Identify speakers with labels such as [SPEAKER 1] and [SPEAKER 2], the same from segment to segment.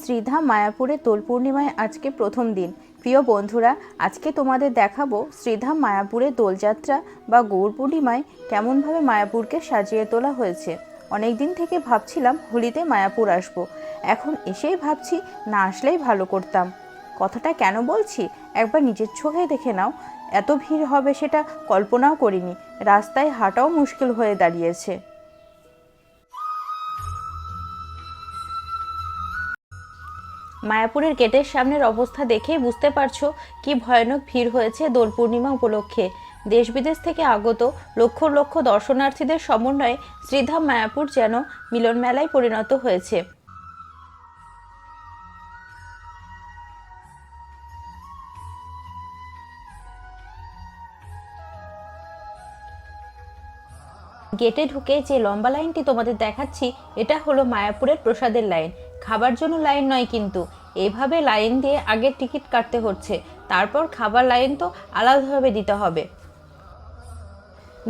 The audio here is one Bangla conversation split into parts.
[SPEAKER 1] শ্রীধাম মায়াপুরে দোল পূর্ণিমায় আজকে প্রথম দিন। প্রিয় বন্ধুরা, আজকে তোমাদের দেখাবো শ্রীধাম মায়াপুরে দোলযাত্রা বা গৌর পূর্ণিমায় কেমনভাবে মায়াপুরকে সাজিয়ে তোলা হয়েছে। অনেক দিন থেকে ভাবছিলাম হোলিতে মায়াপুর আসব, এখন এসেই ভাবছি না আসলেই ভালো করতাম। কথাটা কেন বলছি একবার নিজের চোখে দেখে নাও। এত ভিড় হবে সেটা কল্পনাও করিনি, রাস্তায় হাঁটাও মুশকিল হয়ে দাঁড়িয়েছে। মায়াপুরের গেটের সামনের অবস্থা দেখেই বুঝতে পারছো কি ভয়ানক ভিড় হয়েছে দোল পূর্ণিমা উপলক্ষে। দেশ বিদেশ থেকে আগত লক্ষ লক্ষ দর্শনার্থীদের সমন্বয়ে শ্রীধাম মায়াপুর যেন মিলন মেলায় পরিণত হয়েছে। গেটে ঢুকে যে লম্বা লাইনটি তোমাদের দেখাচ্ছি, এটা হলো মায়াপুরের প্রসাদের লাইন। খাবার জন্য লাইন নয়, কিন্তু এইভাবে লাইন দিয়ে আগে টিকিট কাটতে হচ্ছে, তারপর খাবার লাইন তো আলাদাভাবে দিতে হবে।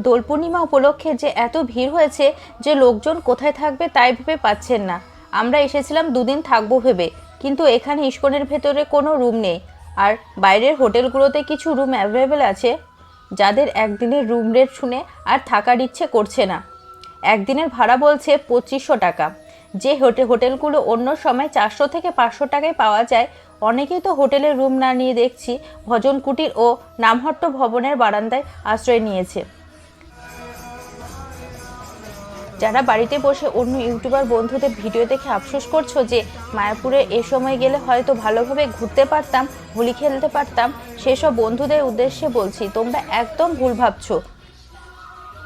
[SPEAKER 1] দোল পূর্ণিমা উপলক্ষে যে এত ভিড় হয়েছে যে লোকজন কোথায় থাকবে তাই ভেবে পাচ্ছেন না। আমরা এসেছিলাম দুদিন থাকবো ভেবে, কিন্তু এখানে ইস্কনের ভেতরে কোনো রুম নেই, আর বাইরের হোটেলগুলোতে কিছু রুম অ্যাভেলেবেল আছে। যাদের একদিনের রুম রেট শুনে আর থাকার ইচ্ছে করছে না। একদিনের ভাড়া বলছে 2500 টাকা। যে হোটেলগুলো অন্য সময় 400 থেকে 500 টাকায় পাওয়া যায়, অনেকেই তো হোটেলের রুম না নিয়ে দেখছি ভজন কুটির ও নামহট্ট ভবনের বারান্দায় আশ্রয় নিয়েছে। যারা বাড়িতে বসে অন্য ইউটিউবার বন্ধুদের ভিডিও দেখে আফসোস করছো যে মায়াপুরে এ সময় গেলে হয়তো ভালোভাবে ঘুরতে পারতাম, হোলি খেলতে পারতাম, সেসব বন্ধুদের উদ্দেশ্যে বলছি তোমরা একদম ভুল ভাবছো।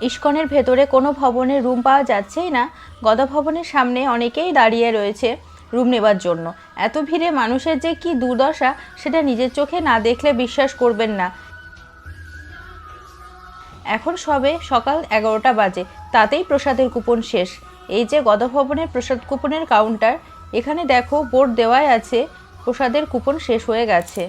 [SPEAKER 1] ইস্কনের ভেতরে কোনো ভবনের রুম পাওয়া যাচ্ছেই না। গদা ভবনের সামনে অনেকেই দাঁড়িয়ে রয়েছে রুম নেবার জন্য। এত ভিড়ে মানুষের যে কি দুর্দশা সেটা নিজের চোখে না দেখলে বিশ্বাস করবেন না। এখন সবে সকাল 11টা বাজে, তাতেই প্রসাদের কুপন শেষ। এই যে গদা ভবনের প্রসাদ কুপনের কাউন্টার, এখানে দেখো বোর্ড দেওয়াই আছে প্রসাদের কুপন শেষ হয়ে গেছে।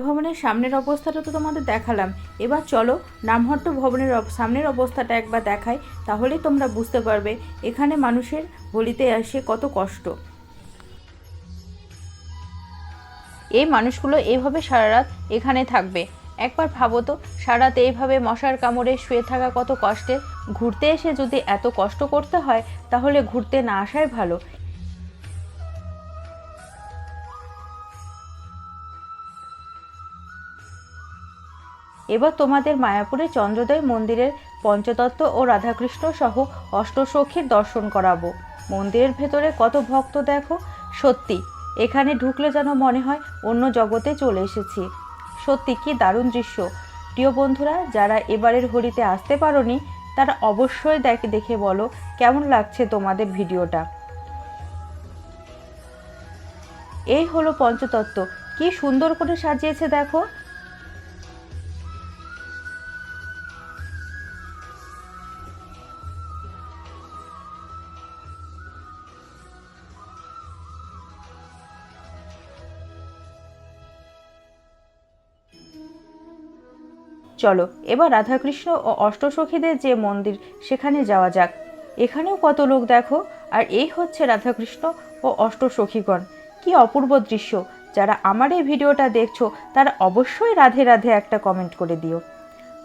[SPEAKER 1] ভবনের সামনের অবস্থাটা তো তোমাদের দেখালাম, এবার চলো নামহট্ট ভবনের সামনের অবস্থাটা একবার দেখাই, তাহলেই তোমরা বুঝতে পারবে এখানে মানুষের হোলিতে আসে কত কষ্ট। এই মানুষগুলো এইভাবে সারা রাত এখানে থাকবে। একবার ভাবো তো, সারাতে এইভাবে মশার কামড়ে শুয়ে থাকা কত কষ্টের। ঘুরতে এসে যদি এত কষ্ট করতে হয় তাহলে ঘুরতে না আসাই ভালো। এবার তোমাদের মায়াপুরে চন্দ্রোদয় মন্দিরের পঞ্চতত্ত্ব ও রাধাকৃষ্ণ সহ অষ্টসখীর দর্শন করাবো। মন্দিরের ভেতরে কত ভক্ত দেখো, সত্যি এখানে ঢুকলে যেন মনে হয় অন্য জগতে চলে এসেছি। সত্যি কি দারুণ দৃশ্য। প্রিয় বন্ধুরা, যারা এবারের হোলিতে আসতে পারোনি তারা অবশ্যই দেখে বলো কেমন লাগছে তোমাদের ভিডিওটা। এই হলো পঞ্চতত্ত্ব, কি সুন্দর করে সাজিয়েছে দেখো। চলো এবার রাধাকৃষ্ণ ও অষ্টসখীদের যে মন্দির সেখানে যাওয়া যাক। এখানেও কত লোক দেখো, আর এই হচ্ছে রাধাকৃষ্ণ ও অষ্টসখীগণ। কি অপূর্ব দৃশ্য। যারা আমার এই ভিডিওটা দেখছো তারা অবশ্যই রাধে রাধে একটা কমেন্ট করে দিও।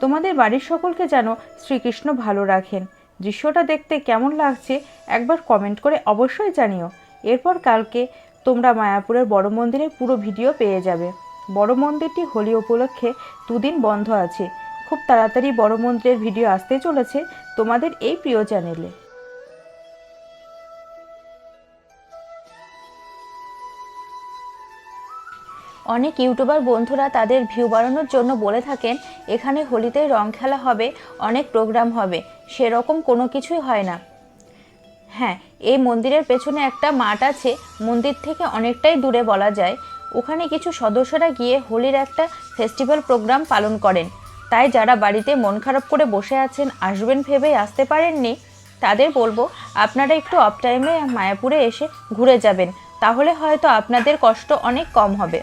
[SPEAKER 1] তোমাদের বাড়ির সকলকে যেন শ্রীকৃষ্ণ ভালো রাখেন। দৃশ্যটা দেখতে কেমন লাগছে একবার কমেন্ট করে অবশ্যই জানিও। এরপর কালকে তোমরা মায়াপুরের বড় মন্দিরের পুরো ভিডিও পেয়ে যাবে। বড় মন্দিরটি হোলি উপলক্ষে দুদিন বন্ধ আছে। খুব তাড়াতাড়ি বড় মন্দিরের ভিডিও আসতে চলেছে তোমাদের এই প্রিয় চ্যানেলে। অনেক ইউটিউবার বন্ধুরা তাদের ভিউ বাড়ানোর জন্য বলে থাকেন এখানে হোলিতে রং খেলা হবে, অনেক প্রোগ্রাম হবে। সেরকম কোনো কিছুই হয় না। হ্যাঁ, এই মন্দিরের পেছনে একটা মাঠ আছে, মন্দির থেকে অনেকটাই দূরে বলা যায়। ওখানে কিছু সদস্যরা গিয়ে হোলির একটা ফেস্টিভ্যাল প্রোগ্রাম পালন করেন। তাই যারা বাড়িতে মন খারাপ করে বসে আছেন, আসবেন ভেবেই আসতে পারেননি, তাদের বলবো আপনারা একটু অফ টাইমে মায়াপুরে এসে ঘুরে যাবেন, তাহলে হয়তো আপনাদের কষ্ট অনেক কম হবে।